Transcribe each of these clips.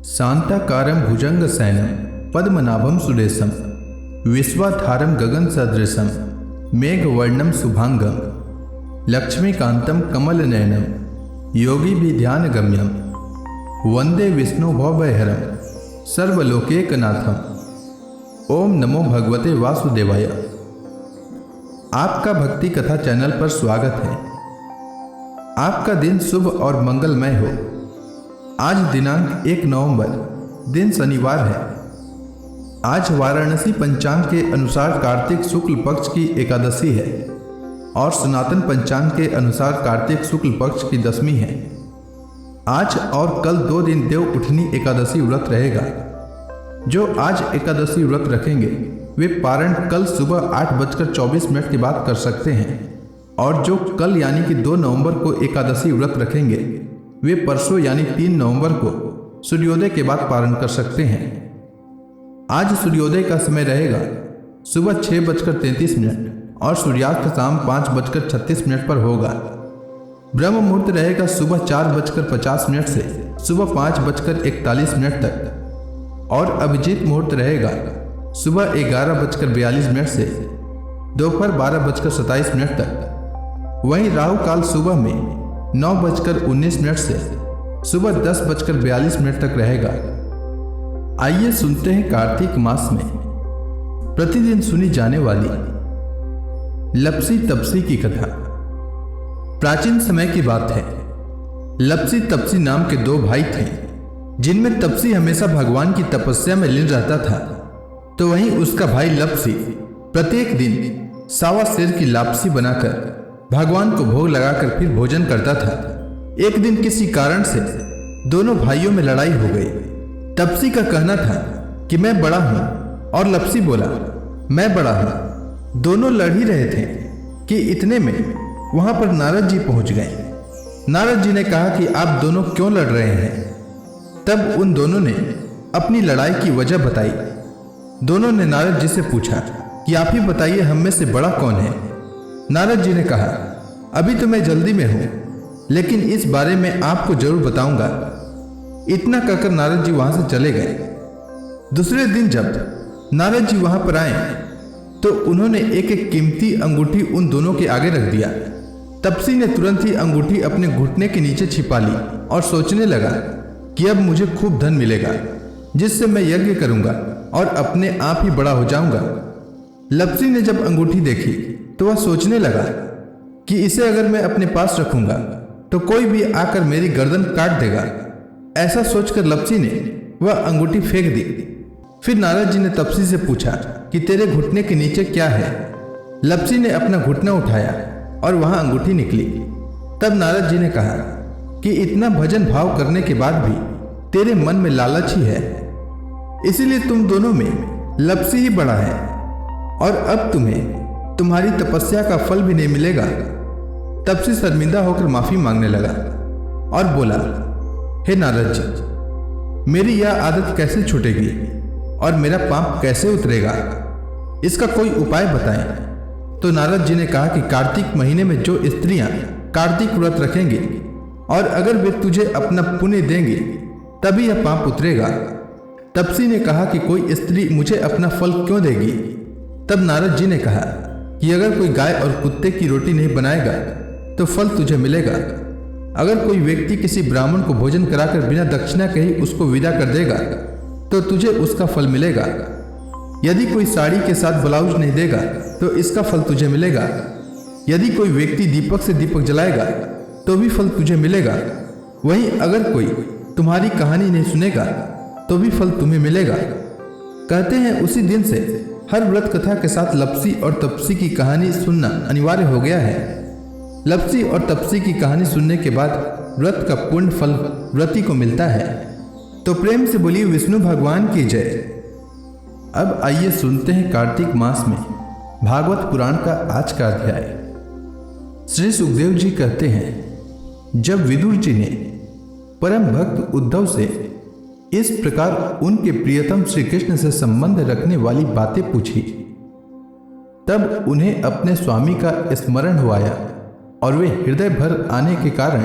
शांताकारं भुजंगशयनं पद्मनाभं सुरेशं विश्वाधारं गगनसदृशं मेघवर्णं शुभांगं लक्ष्मीकान्तं कमलनयनं योगिभिर्ध्यानगम्यं वन्दे विष्णुभवभयहरं सर्वलोकैकनाथं। ओम नमो भगवते वासुदेवाय। आपका भक्ति कथा चैनल पर स्वागत है। आपका दिन शुभ और मंगलमय हो। आज दिनांक 1 नवंबर, दिन शनिवार है। आज वाराणसी पंचांग के अनुसार कार्तिक शुक्ल पक्ष की एकादशी है और सनातन पंचांग के अनुसार कार्तिक शुक्ल पक्ष की दशमी है। आज और कल 2 दिन देव उठनी एकादशी व्रत रहेगा। जो आज एकादशी व्रत रखेंगे वे पारण कल सुबह 8:24 के बाद कर सकते हैं और जो कल यानी कि 2 नवंबर को एकादशी व्रत रखेंगे वे परसों यानी 3 नवंबर को सूर्योदय के बाद पारण कर सकते हैं। आज सूर्योदय का समय रहेगा सुबह 6:33 और सूर्यास्त शाम 5:36 पर होगा। ब्रह्म मुहूर्त रहेगा सुबह 4:50 से सुबह 5:41 तक और अभिजीत मुहूर्त रहेगा सुबह 11:42 से दोपहर 12:27 तक। वहीं राहु काल सुबह में 9:19 से सुबह 10:42 तक रहेगा। आइए सुनते हैं कार्तिक मास में प्रतिदिन सुनी जाने वाली लपसी तपसी की कथा। प्राचीन समय की बात है। लपसी तपसी नाम के 2 भाई थे, जिनमें तपसी हमेशा भगवान की तपस्या में लीन रहता था, तो वहीं उसका भाई लपसी प्रत्येक दिन सावा शेर की लापसी बनाकर भगवान को भोग लगाकर फिर भोजन करता था। एक दिन किसी कारण से दोनों भाइयों में लड़ाई हो गई। तपसी का कहना था कि मैं बड़ा हूं और लपसी बोला मैं बड़ा हूं। दोनों लड़ ही रहे थे कि इतने में वहां पर नारद जी पहुंच गए। नारद जी ने कहा कि आप दोनों क्यों लड़ रहे हैं। तब उन दोनों ने अपनी लड़ाई की वजह बताई। दोनों ने नारद जी से पूछा कि आप ही बताइए हम में से बड़ा कौन है। नारद जी ने कहा अभी तो मैं जल्दी में हूं, लेकिन इस बारे में आपको जरूर बताऊंगा। इतना कहकर नारद जी वहां से चले गए। दूसरे दिन जब नारद जी वहां पर आए तो उन्होंने एक एक कीमती अंगूठी उन दोनों के आगे रख दिया। तपसी ने तुरंत ही अंगूठी अपने घुटने के नीचे छिपा ली और सोचने लगा कि अब मुझे खूब धन मिलेगा, जिससे मैं यज्ञ करूंगा और अपने आप ही बड़ा हो जाऊंगा। लपसी ने जब अंगूठी देखी तो वह सोचने लगा कि इसे अगर मैं अपने पास रखूंगा तो कोई भी आकर मेरी गर्दन काट देगा। ऐसा सोचकर लपसी ने वह अंगूठी फेंक दी। फिर नारद जी ने तपसी से पूछा कि तेरे घुटने के नीचे क्या है। लपसी ने अपना घुटना उठाया और वहां अंगूठी निकली। तब नारद जी ने कहा कि इतना भजन भाव करने के बाद भी तेरे मन में लालच ही है, इसीलिए तुम दोनों में लपसी ही बड़ा है और अब तुम्हें तुम्हारी तपस्या का फल भी नहीं मिलेगा। तपसी शर्मिंदा होकर माफी मांगने लगा और बोला हे नारद जी, मेरी यह आदत कैसे छूटेगी और मेरा पाप कैसे उतरेगा, इसका कोई उपाय बताएं। तो नारद जी ने कहा कि कार्तिक महीने में जो स्त्रियां कार्तिक व्रत रखेंगी और अगर वे तुझे अपना पुण्य देंगी तभी यह पाप उतरेगा। तपसी ने कहा कि कोई स्त्री मुझे अपना फल क्यों देगी। तब नारद जी ने कहा कि अगर कोई गाय और कुत्ते की रोटी नहीं बनाएगा तो फल तुझे मिलेगा। अगर कोई व्यक्ति किसी ब्राह्मण को भोजन कराकर बिना दक्षिणा के ही उसको विदा कर देगा तो तुझे उसका फल मिलेगा। यदि कोई साड़ी के साथ ब्लाउज नहीं देगा तो इसका फल तुझे मिलेगा। यदि कोई व्यक्ति दीपक से दीपक जलाएगा तो भी फल तुझे मिलेगा। वहीं अगर कोई तुम्हारी कहानी नहीं सुनेगा तो भी फल तुम्हें मिलेगा। कहते हैं उसी दिन से हर व्रत कथा के साथ लपसी और तपसी की कहानी सुनना अनिवार्य हो गया है। लपसी और तपसी की कहानी सुनने के बाद व्रत का पूर्ण फल व्रती को मिलता है। तो प्रेम से बोलिए विष्णु भगवान की जय। अब आइए सुनते हैं कार्तिक मास में भागवत पुराण का आज का अध्याय। श्री सुखदेव जी कहते हैं, जब विदुर जी ने परम भक्त उद्धव से इस प्रकार उनके प्रियतम श्री कृष्ण से संबंध रखने वाली बातें पूछी, तब उन्हें अपने स्वामी का स्मरण हुआया और वे हृदय भर आने के कारण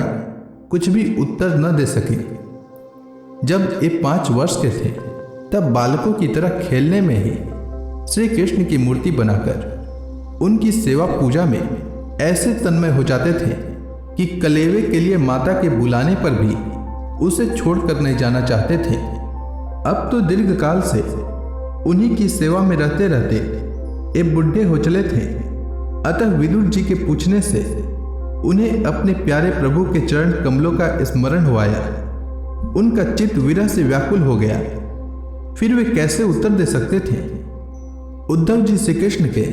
कुछ भी उत्तर न दे सके। जब ये 5 वर्ष के थे तब बालकों की तरह खेलने में ही श्री कृष्ण की मूर्ति बनाकर उनकी सेवा पूजा में ऐसे तन्मय हो जाते थे कि कलेवे के लिए माता के बुलाने पर भी उसे छोड़कर नहीं जाना चाहते थे। अब तो दीर्घ काल से उन्हीं की सेवा में रहते रहते ये बुढ़े हो चले थे, अतः विदुर जी के पूछने से उन्हें अपने प्यारे प्रभु के चरण कमलों का स्मरण हो आया। उनका चित्त विरह से व्याकुल हो गया। फिर वे कैसे उत्तर दे सकते थे। उद्धव जी श्री कृष्ण के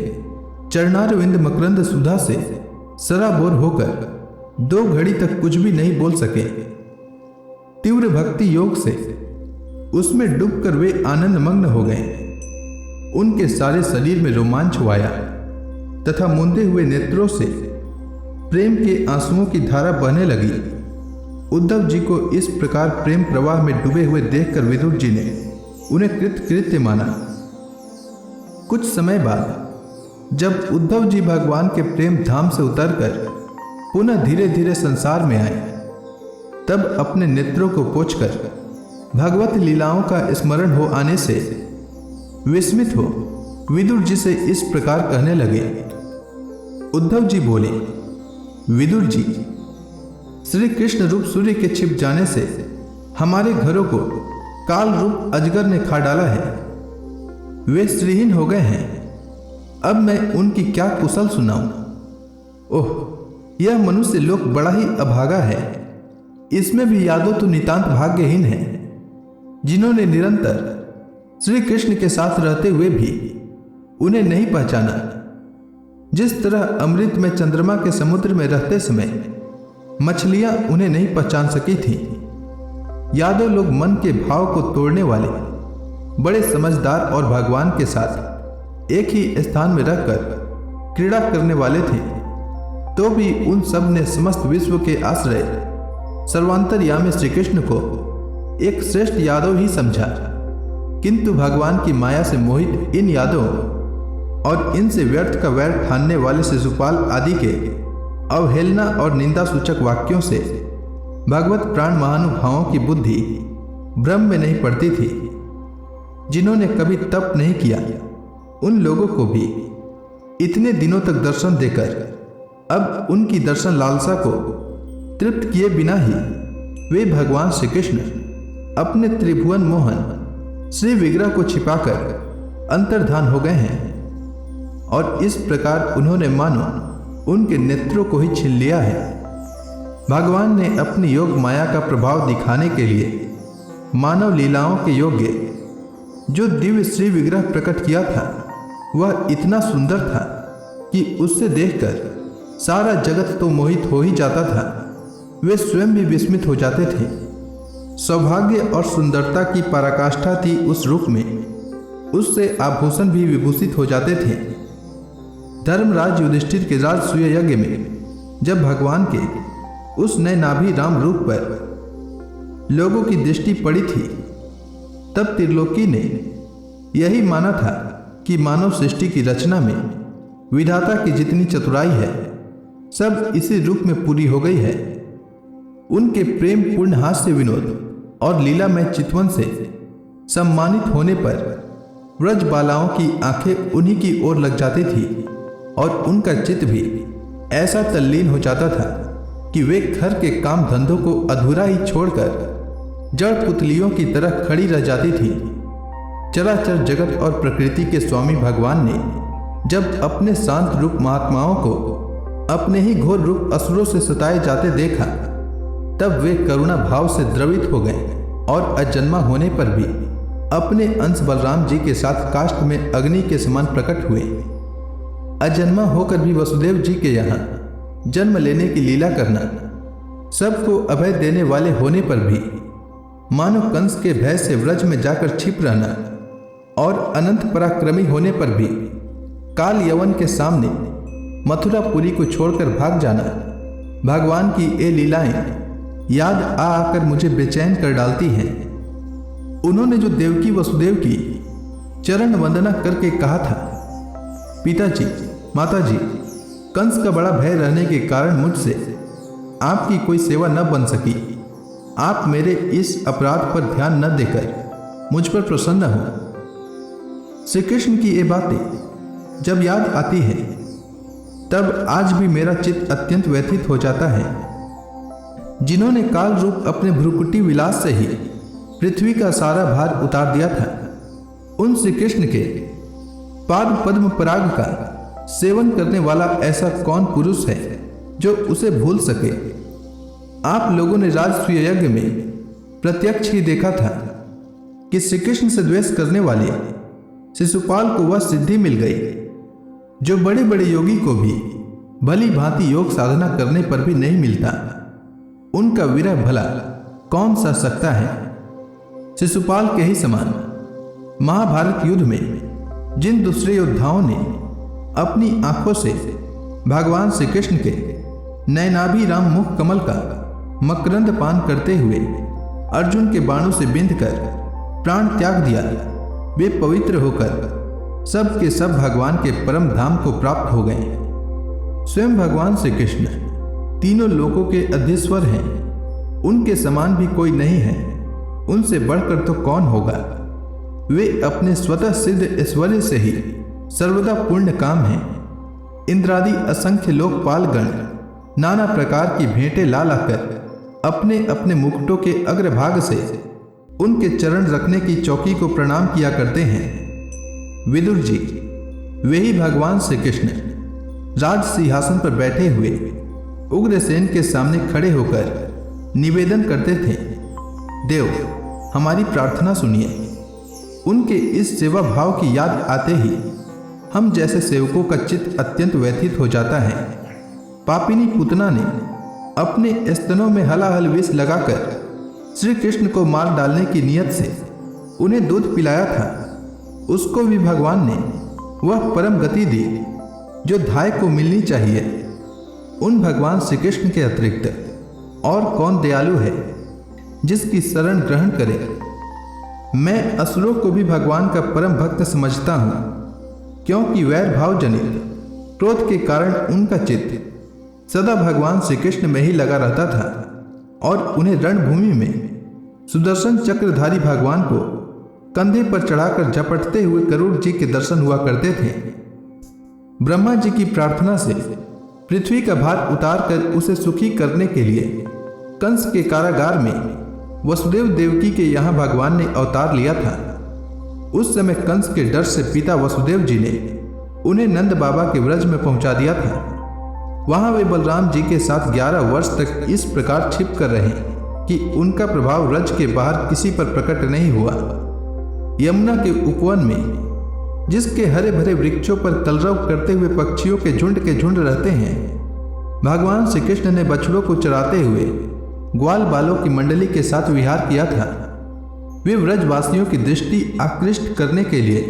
चरणारविंद मकरंद सुधा से सराबोर होकर 2 घड़ी तक कुछ भी नहीं बोल सके। तीव्र भक्ति योग से उसमें डूबकर वे आनंद मग्न हो गए। उनके सारे शरीर में रोमांच आया तथा मूंदे हुए नेत्रों से प्रेम के आंसुओं की धारा बहने लगी। उद्धव जी को इस प्रकार प्रेम प्रवाह में डूबे हुए देखकर विदुर जी ने उन्हें कृतकृत्य माना। कुछ समय बाद जब उद्धव जी भगवान के प्रेम धाम से उतरकर पुनः धीरे धीरे संसार में आए, तब अपने नेत्रों को पोंछकर भगवत लीलाओं का स्मरण हो आने से विस्मित हो विदुर जी से इस प्रकार कहने लगे। उद्धव जी बोले, विदुर जी, श्री कृष्ण रूप सूर्य के छिप जाने से हमारे घरों को काल रूप अजगर ने खा डाला है। वे श्रीहीन हो गए हैं। अब मैं उनकी क्या कुशल सुनाऊं। ओह, यह मनुष्य लोक बड़ा ही अभागा है। इसमें भी यादव तो नितांत भाग्यहीन है, जिन्होंने निरंतर श्री कृष्ण के साथ रहते हुए भी उन्हें नहीं पहचाना। जिस तरह अमृत में चंद्रमा के समुद्र में रहते समय मछलियां उन्हें नहीं पहचान सकी थी, यादव लोग मन के भाव को तोड़ने वाले बड़े समझदार और भगवान के साथ एक ही स्थान में रहकर क्रीड़ा करने वाले थे, तो भी उन सब ने समस्त विश्व के आश्रय सर्वांतर्यामी श्री कृष्ण को एक श्रेष्ठ यादव ही समझा। किंतु भगवान की माया से मोहित इन यादवों और इनसे व्यर्थ का वैर ठानने वाले शिशुपाल आदि के अवहेलना और निंदा सूचक वाक्यों से भगवत प्राण महानुभावों की बुद्धि भ्रम में नहीं पड़ती थी। जिन्होंने कभी तप नहीं किया, उन लोगों को भी इतने दिनों तक दर्शन देकर अब उनकी दर्शन लालसा को तृप्त किए बिना ही वे भगवान श्री कृष्ण अपने त्रिभुवन मोहन श्री विग्रह को छिपाकर अंतर्धान हो गए हैं, और इस प्रकार उन्होंने मानो उनके नेत्रों को ही छीन लिया है। भगवान ने अपनी योग माया का प्रभाव दिखाने के लिए मानव लीलाओं के योग्य जो दिव्य श्री विग्रह प्रकट किया था, वह इतना सुंदर था कि उससे देखकर सारा जगत तो मोहित हो ही जाता था। वे स्वयं भी विस्मित हो जाते थे। सौभाग्य और सुंदरता की पराकाष्ठा थी उस रूप में। उससे आभूषण भी विभूषित हो जाते थे। धर्मराज युधिष्ठिर के राजसूय यज्ञ में जब भगवान के उस नए नाभि राम रूप पर लोगों की दृष्टि पड़ी थी, तब त्रिलोकी ने यही माना था कि मानव सृष्टि की रचना में विधाता की जितनी चतुराई है, सब इसी रूप में पूरी हो गई है। उनके प्रेम पूर्ण हास्य विनोद और लीला में चितवन से सम्मानित होने पर व्रज बालाओं की आंखें उन्हीं की ओर लग जाती थी, और उनका चित्त भी ऐसा तल्लीन हो जाता था कि वे घर के काम धंधों को अधूरा ही छोड़कर जड़ पुतलियों की तरह खड़ी रह जाती थी। चराचर जगत और प्रकृति के स्वामी भगवान ने जब अपने शांत रूप महात्माओं को अपने ही घोर रूप असुरों से सताए जाते देखा, तब वे करुणा भाव से द्रवित हो गए और अजन्मा होने पर भी अपने अंश बलराम जी के साथ काष्ठ में अग्नि के समान प्रकट हुए। अजन्मा होकर भी वसुदेव जी के यहाँ जन्म लेने की लीला करना, सबको अभय देने वाले होने पर भी मानो कंस के भय से व्रज में जाकर छिप रहना, और अनंत पराक्रमी होने पर भी काल यवन के सामने मथुरापुरी को छोड़कर भाग जाना। भगवान की ये लीलाएं याद आ आकर मुझे बेचैन कर डालती हैं। उन्होंने जो देवकी वसुदेव की चरण वंदना करके कहा था, पिताजी, माताजी, कंस का बड़ा भय रहने के कारण मुझसे आपकी कोई सेवा न बन सकी, आप मेरे इस अपराध पर ध्यान न देकर मुझ पर प्रसन्न हो। श्री कृष्ण की ये बातें जब याद आती है तब आज भी मेरा चित्त अत्यंत व्यथित हो जाता है। जिन्होंने काल रूप अपने भ्रुकुटी विलास से ही पृथ्वी का सारा भार उतार दिया था, उन श्री कृष्ण के पाद पद्म पराग का सेवन करने वाला ऐसा कौन पुरुष है जो उसे भूल सके। आप लोगों ने राजसूय यज्ञ में प्रत्यक्ष ही देखा था कि श्री कृष्ण से द्वेष करने वाले शिशुपाल को वह सिद्धि मिल गई जो बड़े बड़े योगी को भी भली भांति योग साधना करने पर भी नहीं मिलता। उनका विरह भला कौन सा सकता है। शिशुपाल के ही समान महाभारत युद्ध में जिन दूसरे योद्धाओं ने अपनी आंखों से भगवान श्री कृष्ण के नयनाभि राम मुख कमल का मकरंद पान करते हुए अर्जुन के बाणों से बिंध कर प्राण त्याग दिया, वे पवित्र होकर सब के सब भगवान के परम धाम को प्राप्त हो गए। स्वयं भगवान श्री कृष्ण तीनों लोकों के अधीश्वर हैं, उनके समान भी कोई नहीं है, उनसे बढ़कर तो कौन होगा। वे अपने स्वतः सिद्ध ऐश्वर्य से ही सर्वदा पुण्य काम हैं। इंद्रादि असंख्य लोकपाल गण नाना प्रकार की भेंटें ला लाकर अपने अपने मुकुटों के अग्रभाग से उनके चरण रखने की चौकी को प्रणाम किया करते हैं। विदुर जी, वे ही भगवान श्री कृष्ण राज सिंहासन पर बैठे हुए उग्रसेन के सामने खड़े होकर निवेदन करते थे, देव हमारी प्रार्थना सुनिए। उनके इस सेवा भाव की याद आते ही हम जैसे सेवकों का चित्त अत्यंत व्यथित हो जाता है। पापिनी पुतना ने अपने स्तनों में हलाहल विष लगाकर श्री कृष्ण को मार डालने की नियत से उन्हें दूध पिलाया था। उसको भी भगवान ने वह परम गति दी जो धाय को मिलनी चाहिए। उन भगवान श्री कृष्ण के अतिरिक्त और कौन दयालु है जिसकी शरण ग्रहण करे। मैं असुरों को भी भगवान का परम भक्त समझता हूँ, क्योंकि वैर भाव जनित क्रोध के कारण उनका चित्त सदा भगवान श्री कृष्ण में ही लगा रहता था और उन्हें रणभूमि में सुदर्शन चक्रधारी भगवान को कंधे पर चढ़ाकर झपटते हुए गरुड़ जी के दर्शन हुआ करते थे। ब्रह्मा जी की प्रार्थना से पृथ्वी का भार उतार कर उसे सुखी करने के लिए कंस के कारागार में वसुदेव देवकी के यहाँ भगवान ने अवतार लिया था। उस समय कंस के डर से पिता वसुदेव जी ने उन्हें नंद बाबा के व्रज में पहुंचा दिया था। वहां वे बलराम जी के साथ 11 वर्ष तक इस प्रकार छिप कर रहे कि उनका प्रभाव व्रज के बाहर किसी पर प्रकट नहीं हुआ। यमुना के उपवन में जिसके हरे भरे वृक्षों पर कलरव करते हुए पक्षियों के झुंड रहते हैं, भगवान श्री कृष्ण ने बछड़ों को चराते हुए ग्वाल बालों की मंडली के साथ विहार किया था। वे व्रजवासियों की दृष्टि आकृष्ट करने के लिए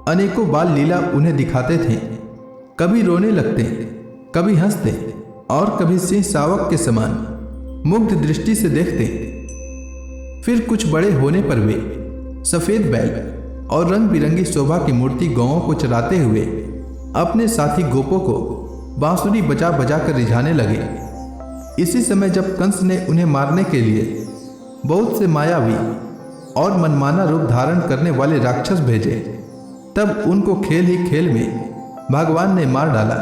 अनेकों बाल लीला उन्हें दिखाते थे। कभी रोने लगते, कभी हंसते और कभी सिंह शावक के समान मुग्ध दृष्टि से देखते। फिर कुछ बड़े होने पर वे सफेद बैल और रंग बिरंगी शोभा की मूर्ति गौओं को चराते हुए अपने साथी गोपों को बांसुरी बजा बजा कर रिझाने लगे। इसी समय जब कंस ने उन्हें मारने के लिए बहुत से मायावी और मनमाना रूप धारण करने वाले राक्षस भेजे, तब उनको खेल ही खेल में भगवान ने मार डाला,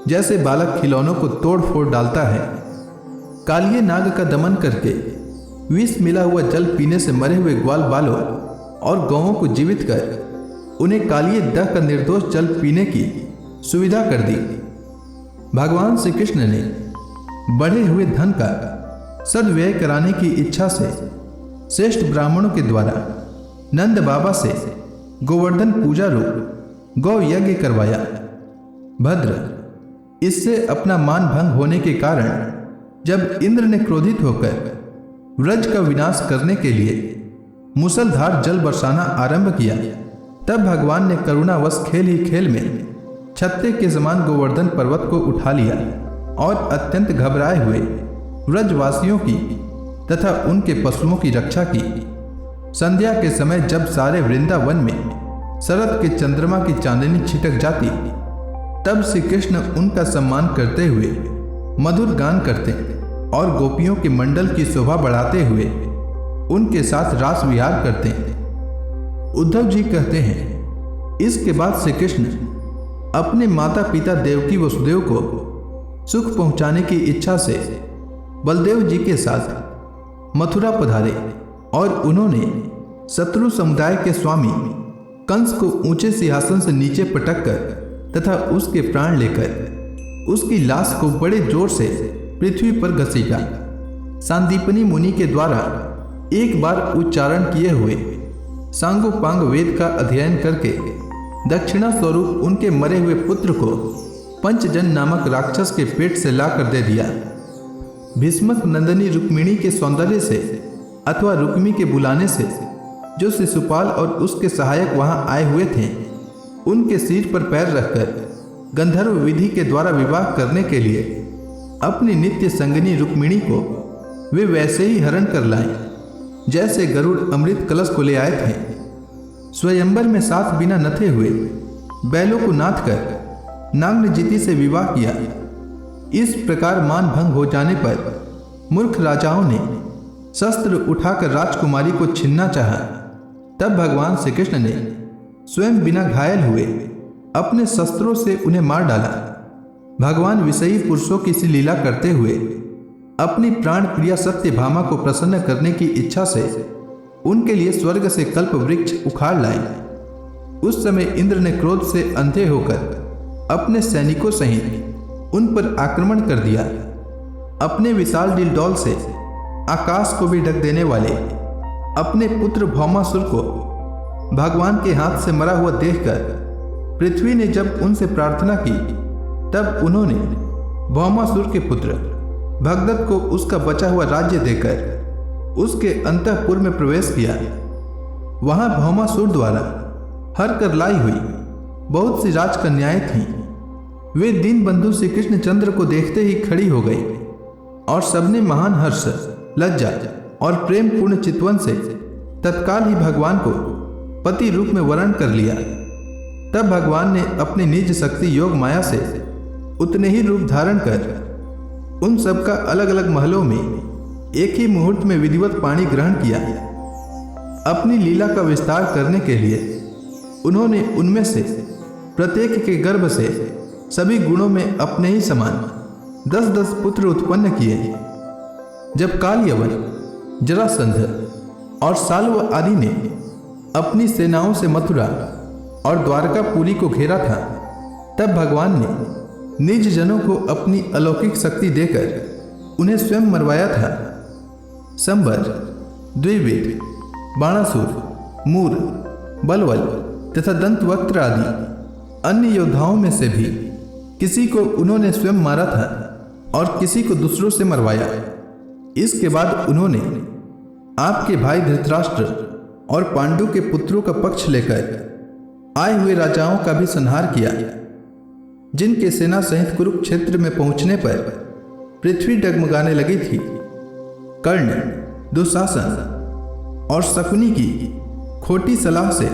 जैसे बालक खिलौनों को तोड़ फोड़ डालता है। कालिये नाग का दमन करके विष मिला हुआ जल पीने से मरे हुए ग्वाल बालों और गौओं को जीवित कर उन्हें कालिये दह कर निर्दोष जल पीने की सुविधा कर दी। भगवान श्री कृष्ण ने बढ़े हुए धन का सदव्यय कराने की इच्छा से श्रेष्ठ ब्राह्मणों के द्वारा नंद बाबा से गोवर्धन पूजा रूप गौ यज्ञ करवाया। भद्र, इससे अपना मान भंग होने के कारण जब इंद्र ने क्रोधित होकर व्रज का विनाश करने के लिए मूसलधार जल बरसाना आरंभ किया, तब भगवान ने करुणावश खेल ही खेल में छत्ते के समान गोवर्धन पर्वत को उठा लिया और अत्यंत घबराए हुए व्रजवासियों की तथा उनके पशुओं की रक्षा की। संध्या के समय जब सारे वृंदावन में शरद के चंद्रमा की चांदनी छिटक जाती, तब श्री कृष्ण उनका सम्मान करते हुए मधुर गान करते और गोपियों के मंडल की शोभा बढ़ाते हुए उनके साथ रास विहार करते हैं। उद्धव जी कहते हैं, इसके बाद श्री कृष्ण अपने माता पिता देवकी वसुदेव को सुख पहुंचाने की इच्छा से बलदेव जी के साथ मथुरा पधारे और उन्होंने शत्रु समुदाय के स्वामी कंस को ऊंचे सिंहासन से नीचे पटक कर तथा उसके प्राण लेकर उसकी लाश को बड़े जोर से पृथ्वी पर घसीटा। सांदीपनी मुनि के द्वारा एक बार उच्चारण किए हुए सांगोपांग वेद का अध्ययन करके दक्षिणा स्वरूप उनके मरे हुए पुत्र को पंचजन नामक राक्षस के पेट से लाकर दे दिया। भीष्मक नंदनी रुक्मिणी के सौंदर्य से अथवा रुक्मी के बुलाने से जो शिशुपाल और उसके सहायक वहां आए हुए थे, उनके सिर पर पैर रखकर गंधर्व विधि के द्वारा विवाह करने के लिए अपनी नित्य संगिनी रुक्मिणी को वे वैसे ही हरण कर लाए जैसे गरुड़ अमृत कलश को ले आए थे। स्वयंवर में साथ बिना नथे हुए बैलों को नाथ कर नागनजिति से विवाह किया। इस प्रकार मान भंग हो जाने पर मूर्ख राजाओं ने शस्त्र उठाकर राजकुमारी को छीनना चाहा। तब भगवान श्री कृष्ण ने स्वयं बिना घायल हुए अपने शस्त्रों से उन्हें मार डाला। भगवान विषयी पुरुषों की सी लीला करते हुए अपनी प्राण प्रिया सत्यभामा को प्रसन्न करने की इच्छा से उनके लिए स्वर्ग से कल्प वृक्ष उखाड़ लाए। उस समय इंद्र ने क्रोध से अंधे होकर अपने सैनिकों सहित उन पर आक्रमण कर दिया। अपने विशाल डिलडौल से आकाश को भी ढक देने वाले अपने पुत्र भौमासुर को भगवान के हाथ से मरा हुआ देखकर पृथ्वी ने जब उनसे प्रार्थना की, तब उन्होंने भौमासुर के पुत्र भगदत्त को उसका बचा हुआ राज्य देकर उसके अंतःपुर में प्रवेश किया। वहां भौमासुर द्वारा हर कर लाई हुई बहुत सी राजकन्याएं थीं। वे दीन बंधु श्री कृष्णचंद्र को देखते ही खड़ी हो गई और सबने महान हर्ष, लज्जा और प्रेम पूर्ण चितवन से तत्काल ही भगवान को पति रूप में वर्ण कर लिया। तब भगवान ने अपनी निज शक्ति योग माया से उतने ही रूप धारण कर उन सबका अलग अलग महलों में एक ही मुहूर्त में विधिवत पाणी ग्रहण किया। अपनी लीला का विस्तार करने के लिए उन्होंने उनमें से प्रत्येक के गर्भ से सभी गुणों में अपने ही समान 10-10 पुत्र उत्पन्न किए। जब काल यवन, जरासंध और साल्व आदि ने अपनी सेनाओं से मथुरा और द्वारकापुरी को घेरा था, तब भगवान ने निज जनों को अपनी अलौकिक शक्ति देकर उन्हें स्वयं मरवाया था। संबर, द्विविद, बाणासुर, मूर, बलवल तथा दंतवक्त्र आदि अन्य योद्धाओं में से भी किसी को उन्होंने स्वयं मारा था और किसी को दूसरों से मरवाया। इसके बाद उन्होंने आपके भाई धृतराष्ट्र और पांडु के पुत्रों का पक्ष लेकर आए हुए राजाओं का भी संहार किया, जिनके सेना सहित कुरुक्षेत्र में पहुंचने पर पृथ्वी डगमगाने लगी थी। कर्ण, दुशासन और शकुनी की खोटी सलाह से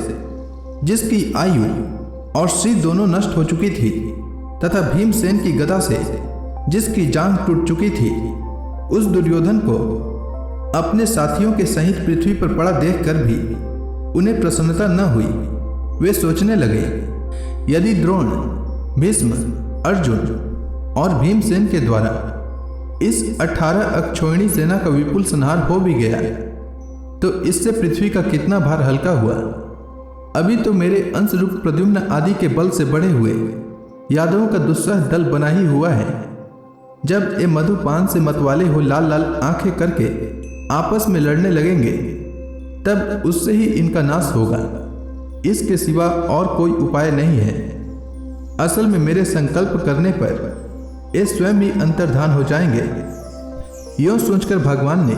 जिसकी आयु और श्री दोनों नष्ट हो चुकी थी तथा भीमसेन की गदा से जिसकी जांघ टूट चुकी थी, उस दुर्योधन को अपने साथियों के सहित पृथ्वी पर पड़ा देखकर भी उन्हें प्रसन्नता न हुई। वे सोचने लगे, यदि द्रोण, भीष्म, अर्जुन और भीमसेन के द्वारा इस 18 अक्षौहिणी सेना का विपुल संहार हो भी गया तो इससे पृथ्वी का कितना भार हल्का हुआ। अभी तो मेरे अंश रूप प्रद्युम्न आदि के बल से बढ़े हुए यादवों का दुस्सह दल बना ही हुआ है। जब ये मधुपान से मतवाले हो लाल लाल आंखें करके आपस में लड़ने लगेंगे, तब उससे ही इनका नाश होगा। इसके सिवा और कोई उपाय नहीं है। असल में मेरे संकल्प करने पर ये स्वयं ही अंतर्धान हो जाएंगे। यूं सोचकर भगवान ने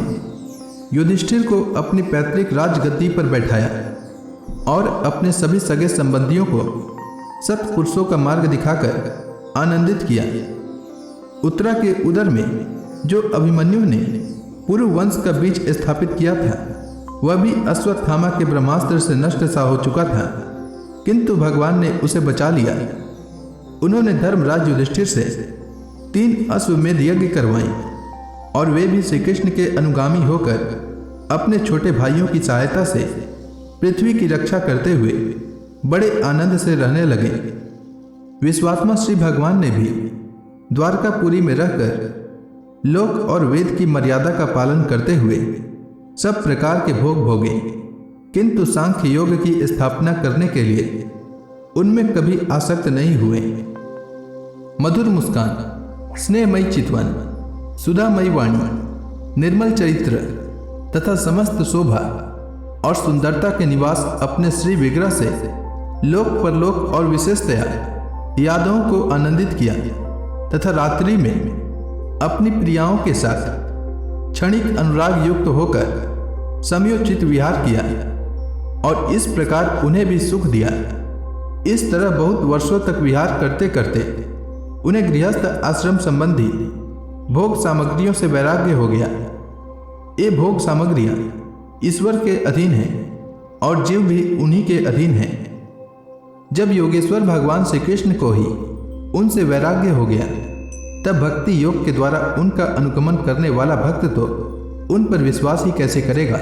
युधिष्ठिर को अपनी पैतृक राजगद्दी पर बैठाया और अपने सभी सगे संबंधियों को सत्पुरुषों का मार्ग दिखाकर आनंदित किया। उत्तरा के उदर में जो अभिमन्यु ने पूर्व वंश का बीज स्थापित किया था, वह भी अश्वत्थामा के ब्रह्मास्त्र से नष्ट सा हो चुका था, किंतु भगवान ने उसे बचा लिया। उन्होंने धर्मराज युधिष्ठिर से 3 अश्वमेध यज्ञ करवाए और वे भी श्री कृष्ण के अनुगामी होकर अपने छोटे भाइयों की सहायता से पृथ्वी की रक्षा करते हुए बड़े आनंद से रहने लगे। विश्वात्मा श्री भगवान ने भी द्वारकापुरी में रहकर लोक और वेद की मर्यादा का पालन करते हुए सब प्रकार के भोग भोगे, किंतु सांख्य योग की स्थापना करने के लिए उनमें कभी आसक्त नहीं हुए। मधुर मुस्कान, स्नेहमयी चितवन, सुधामयी वाणी, निर्मल चरित्र तथा समस्त शोभा और सुंदरता के निवास अपने श्री विग्रह से लोक परलोक और विशेषतया यादवों को आनंदित किया तथा रात्रि में अपनी प्रियाओं के साथ क्षणिक अनुराग युक्त होकर समयोचित विहार किया और इस प्रकार उन्हें भी सुख दिया। इस तरह बहुत वर्षों तक विहार करते करते उन्हें गृहस्थ आश्रम संबंधी भोग सामग्रियों से वैराग्य हो गया। ये भोग सामग्रियां ईश्वर के अधीन हैं और जीव भी उन्हीं के अधीन है। जब योगेश्वर भगवान श्री कृष्ण को ही उनसे वैराग्य हो गया, तब भक्ति योग के द्वारा उनका अनुगमन करने वाला भक्त तो उन पर विश्वास ही कैसे करेगा।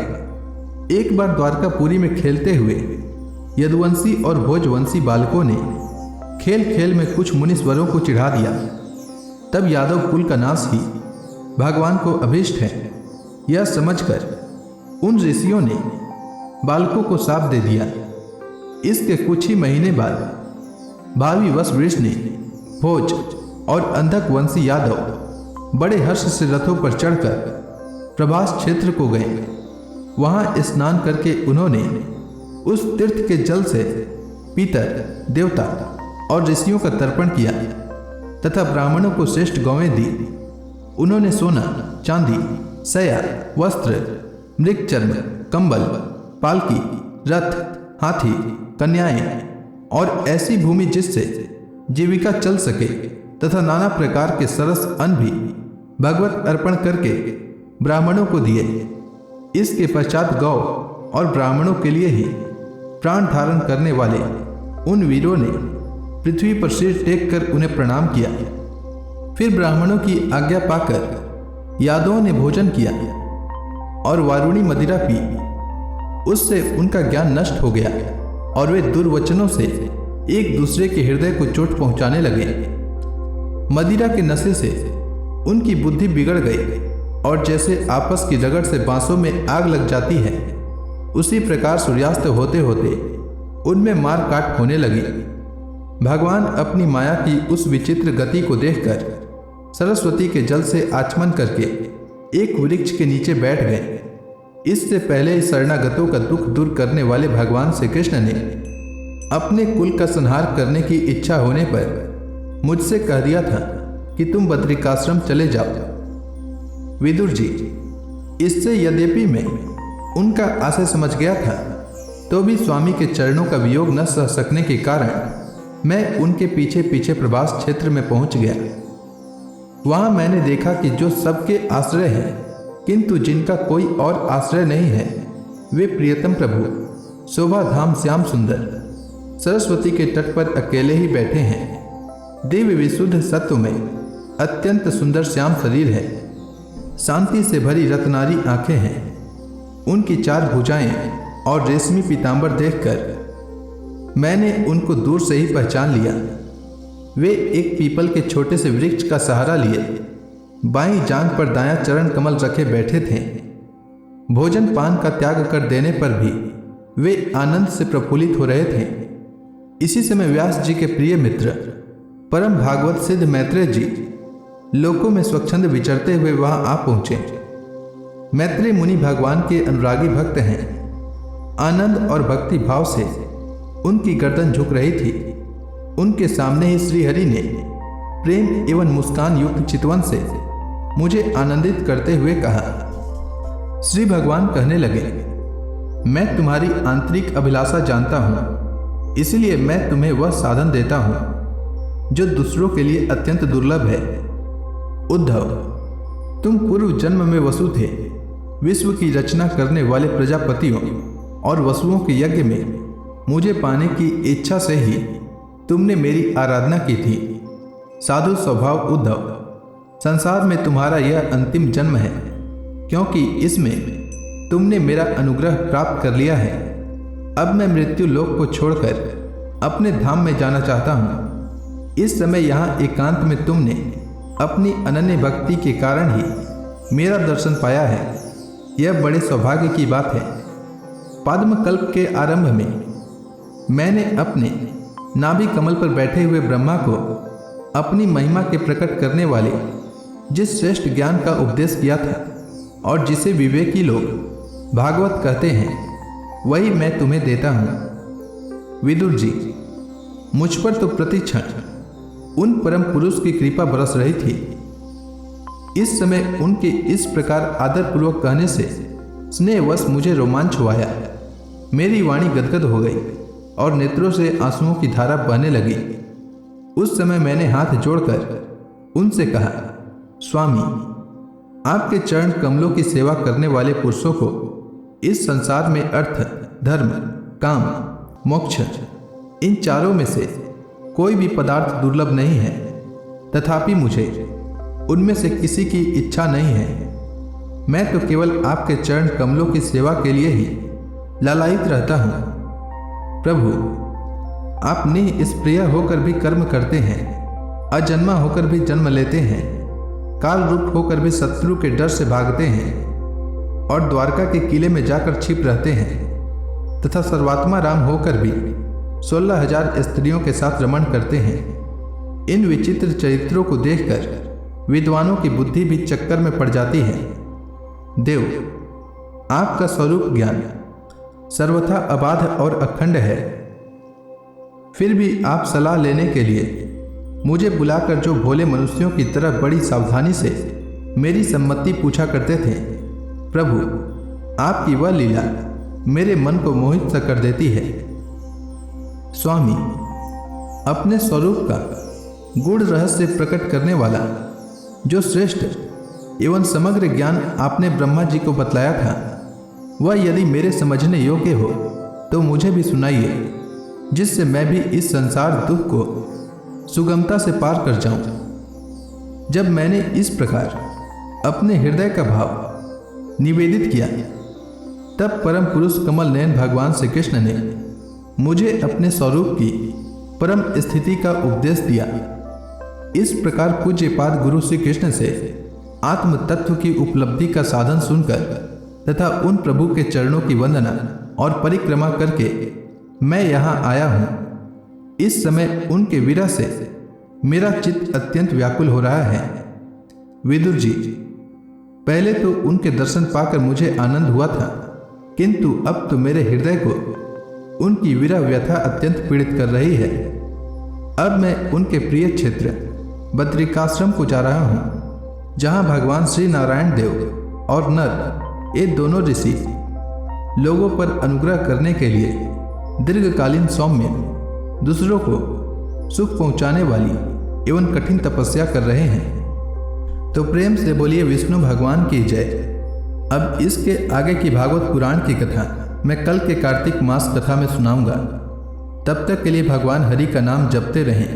एक बार द्वारकापुरी में खेलते हुए यदुवंशी और भोजवंशी बालकों ने खेल खेल में कुछ मुनीश्वरों को चिढ़ा दिया। तब यादव कुल का नाश ही भगवान को अभीष्ट है, यह समझकर उन ऋषियों ने बालकों को शाप दे दिया। इसके कुछ ही महीने बाद भावी वश वृष्णि, भोज और अंधक वंशी यादव बड़े हर्ष से रथों पर चढ़कर प्रभास क्षेत्र को गए। वहां स्नान करके उन्होंने उस तीर्थ के जल से पितर, देवता और ऋषियों का तर्पण किया तथा ब्राह्मणों को श्रेष्ठ गौएं दी। उन्होंने सोना, चांदी, सया, वस्त्र, मृगचर्म, कंबल, पालकी, रथ, हाथी, कन्याएं और ऐसी भूमि जिससे जीविका चल सके तथा नाना प्रकार के सरस अन्न भी भगवत अर्पण करके ब्राह्मणों को दिए। इसके पश्चात गौ और ब्राह्मणों के लिए ही प्राण धारण करने वाले उन वीरों ने पृथ्वी पर सिर टेक कर उन्हें प्रणाम किया। फिर ब्राह्मणों की आज्ञा पाकर यादवों ने भोजन किया और वारुणी मदिरा पी। उससे उनका ज्ञान नष्ट हो गया और वे दुर्वचनों से एक दूसरे के हृदय को चोट पहुंचाने लगे। मदिरा के नशे से उनकी बुद्धि बिगड़ गई और जैसे आपस की रगड़ से बांसों में आग लग जाती है, उसी प्रकार सूर्यास्त होते होते उनमें मार काट होने लगी। भगवान अपनी माया की उस विचित्र गति को देखकर सरस्वती के जल से आचमन करके एक वृक्ष के नीचे बैठ गए। इससे पहले शरणागतों का दुख दूर करने वाले भगवान श्री कृष्ण ने अपने कुल का संहार करने की इच्छा होने पर मुझसे कह दिया था कि तुम बद्रिकाश्रम चले जाओ। विदुर जी, इससे यद्यपि मैं उनका आशय समझ गया था, तो भी स्वामी के चरणों का वियोग न सह सकने के कारण मैं उनके पीछे पीछे प्रभास क्षेत्र में पहुंच गया। वहां मैंने देखा कि जो सबके आश्रय है किंतु जिनका कोई और आश्रय नहीं है, वे प्रियतम प्रभु शोभा धाम श्याम सुंदर सरस्वती के तट पर अकेले ही बैठे हैं। दिव्य विशुद्ध सत्व में अत्यंत सुंदर श्याम शरीर है, शांति से भरी रत्नारी आंखें हैं। उनकी 4 भुजाएं और रेशमी पीतांबर देखकर मैंने उनको दूर से ही पहचान लिया। वे एक पीपल के छोटे से वृक्ष का सहारा लिए बाईं जांघ पर दायां चरण कमल रखे बैठे थे। भोजन पान का त्याग कर देने पर भी वे आनंद से प्रफुल्लित हो रहे थे। इसी समय व्यास जी के प्रिय मित्र परम भागवत सिद्ध मैत्रेय जी लोकों में स्वच्छंद विचरते हुए वहां आ पहुंचे। मैत्रेय मुनि भगवान के अनुरागी भक्त हैं। आनंद और भक्ति भाव से उनकी गर्दन झुक रही थी। उनके सामने ही श्रीहरि ने प्रेम एवं मुस्कान युक्त चितवन से मुझे आनंदित करते हुए कहा। श्री भगवान कहने लगे, मैं तुम्हारी आंतरिक अभिलाषा जानता हूं, इसलिए मैं तुम्हें वह साधन देता हूं जो दूसरों के लिए अत्यंत दुर्लभ है। उद्धव, तुम पूर्व जन्म में वसु थे। विश्व की रचना करने वाले प्रजापतियों और वसुओं के यज्ञ में मुझे पाने की इच्छा से ही तुमने मेरी आराधना की थी। साधु स्वभाव उद्धव, संसार में तुम्हारा यह अंतिम जन्म है, क्योंकि इसमें तुमने मेरा अनुग्रह प्राप्त कर लिया है। अब मैं मृत्यु लोक को छोड़कर अपने धाम में जाना चाहता हूँ। इस समय यहाँ एकांत में तुमने अपनी अनन्य भक्ति के कारण ही मेरा दर्शन पाया है। यह बड़े सौभाग्य की बात है। पद्मकल्प के आरंभ में मैंने अपने नाभि कमल पर बैठे हुए ब्रह्मा को अपनी महिमा के प्रकट करने वाले जिस श्रेष्ठ ज्ञान का उपदेश किया था और जिसे विवेकी लोग भागवत कहते हैं, वही मैं तुम्हें देता हूँ। विदुर जी, मुझ पर तो प्रति क्षण उन परम पुरुष की कृपा बरस रही थी। इस समय उनके इस प्रकार आदरपूर्वक कहने से स्नेहवश मुझे रोमांच हुआया। मेरी वाणी गदगद हो गई और नेत्रों से आंसुओं की धारा बहने लगी। उस समय मैंने हाथ जोड़कर उनसे कहा, स्वामी, आपके चरण कमलों की सेवा करने वाले पुरुषों को इस संसार में अर्थ, धर्म, काम, मोक्ष, इन चारों में से कोई भी पदार्थ दुर्लभ नहीं है। तथापि मुझे उनमें से किसी की इच्छा नहीं है। मैं तो केवल आपके चरण कमलों की सेवा के लिए ही लालायित रहता हूँ। प्रभु, आप निष्प्रिय होकर भी कर्म करते हैं, अजन्मा होकर भी जन्म लेते हैं, काल रूप होकर भी शत्रु के डर से भागते हैं और द्वारका के किले में जाकर छिप रहते हैं तथा सर्वात्मा राम होकर भी 16,000 स्त्रियों के साथ रमण करते हैं। इन विचित्र चरित्रों को देखकर विद्वानों की बुद्धि भी चक्कर में पड़ जाती है। देव, आपका स्वरूप ज्ञान सर्वथा अबाध और अखंड है। फिर भी आप सलाह लेने के लिए मुझे बुलाकर जो भोले मनुष्यों की तरह बड़ी सावधानी से मेरी सम्मति पूछा करते थे, प्रभु, आपकी वह लीला मेरे मन को मोहित सा कर देती है। स्वामी, अपने स्वरूप का गूढ़ रहस्य प्रकट करने वाला जो श्रेष्ठ एवं समग्र ज्ञान आपने ब्रह्मा जी को बतलाया था, वह यदि मेरे समझने योग्य हो तो मुझे भी सुनाइए, जिससे मैं भी इस संसार दुख को सुगमता से पार कर जाऊं। जब मैंने इस प्रकार अपने हृदय का भाव निवेदित किया, तब परम पुरुष कमल नयन भगवान श्री कृष्ण ने मुझे अपने स्वरूप की परम स्थिति का उपदेश दिया। इस प्रकार पूज्यपाद गुरु श्री कृष्ण से आत्म तत्व की उपलब्धि का साधन सुनकर तथा उन प्रभु के चरणों की वंदना और परिक्रमा करके मैं यहाँ आया हूँ। इस समय उनके विरह से मेरा चित्त अत्यंत व्याकुल हो रहा है। विदुर जी, पहले तो उनके दर्शन पाकर मुझे आनंद हुआ था, किंतु अब तो मेरे हृदय को उनकी विरह व्यथा अत्यंत पीड़ित कर रही है। अब मैं उनके प्रिय क्षेत्र बद्रिकाश्रम को जा रहा हूँ, जहाँ भगवान श्री नारायण देव और नर, ये दोनों ऋषि लोगों पर अनुग्रह करने के लिए दीर्घकालीन सौम्य, दूसरों को सुख पहुंचाने वाली एवं कठिन तपस्या कर रहे हैं। तो प्रेम से बोलिए विष्णु भगवान की जय। अब इसके आगे की भागवत पुराण की कथा मैं कल के कार्तिक मास कथा में सुनाऊंगा। तब तक के लिए भगवान हरि का नाम जपते रहें।